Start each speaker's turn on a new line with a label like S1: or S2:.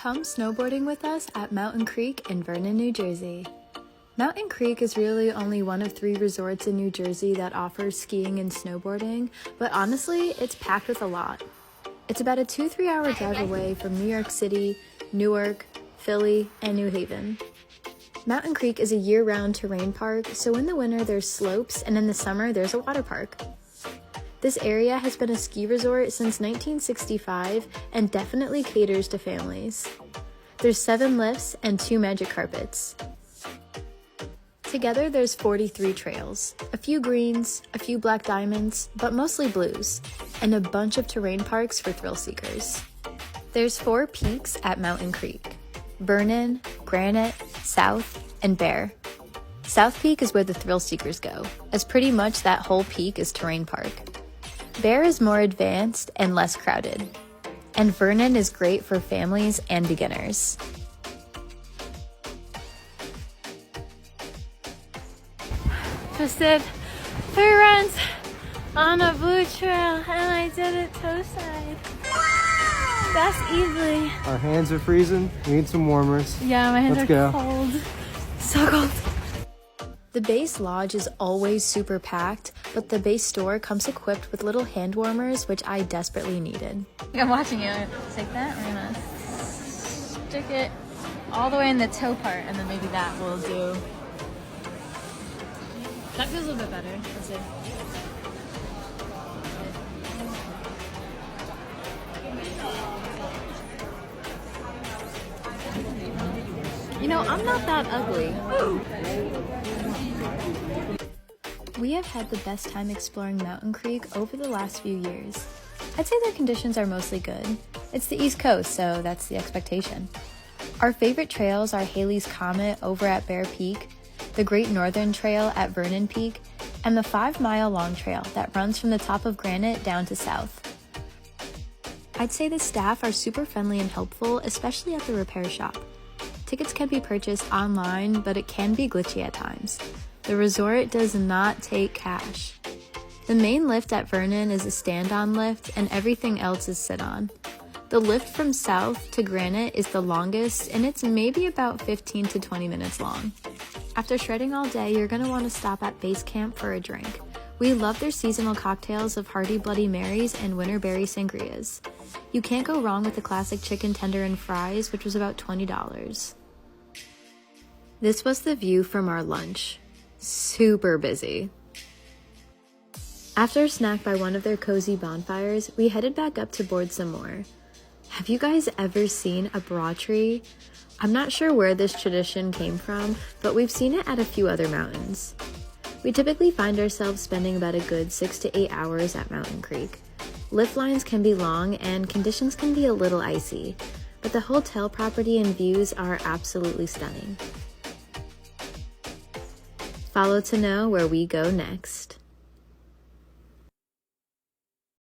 S1: Come snowboarding with us at Mountain Creek in Vernon, New Jersey. Mountain Creek is really only one of 3 resorts in New Jersey that offers skiing and snowboarding, but honestly, it's packed with a lot. It's about a 2-3 hour drive away from New York City, Newark, Philly, and New Haven. Mountain Creek is a year-round terrain park, so in the winter there's slopes and in the summer there's a water park. This area has been a ski resort since 1965 and definitely caters to families. There's 7 lifts and 2 magic carpets. Together there's 43 trails, a few greens, a few black diamonds, but mostly blues, and a bunch of terrain parks for thrill seekers. There's 4 peaks at Mountain Creek: Vernon, Granite, South, and Bear. South Peak is where the thrill seekers go, as pretty much that whole peak is terrain park. Bear is more advanced and less crowded, and Vernon is great for families and beginners.
S2: Just did 3 runs on a blue trail and I did it toe side. That's easily.
S3: Our hands are freezing. We need some warmers.
S2: Yeah, my hands
S3: Let's
S2: are
S3: go.
S2: cold. So cold.
S1: The base lodge is always super packed, but the base store comes equipped with little hand warmers, which I desperately needed.
S2: I'm watching you. Take that. We're gonna stick it all the way in the toe part, and then maybe that will do. That feels a little bit better. Let's see. You know, I'm not that ugly.
S1: We have had the best time exploring Mountain Creek over the last few years. I'd say their conditions are mostly good. It's the East Coast, so that's the expectation. Our favorite trails are Haley's Comet over at Bear Peak, the Great Northern Trail at Vernon Peak, and the 5-mile long trail that runs from the top of Granite down to South. I'd say the staff are super friendly and helpful, especially at the repair shop. Tickets can be purchased online, but it can be glitchy at times. The resort does not take cash. The main lift at Vernon is a stand-on lift, and everything else is sit-on. The lift from South to Granite is the longest, and it's maybe about 15 to 20 minutes long. After shredding all day, you're going to want to stop at Base Camp for a drink. We love their seasonal cocktails of Hardy Bloody Marys and Winterberry Sangrias. You can't go wrong with the classic chicken tender and fries, which was about $20. This was the view from our lunch. Super busy. After a snack by one of their cozy bonfires, we headed back up to board some more. Have you guys ever seen a bra tree? I'm not sure where this tradition came from, but we've seen it at a few other mountains. We typically find ourselves spending about a good 6 to 8 hours at Mountain Creek. Lift lines can be long and conditions can be a little icy, but the hotel property and views are absolutely stunning. Follow to know where we go next.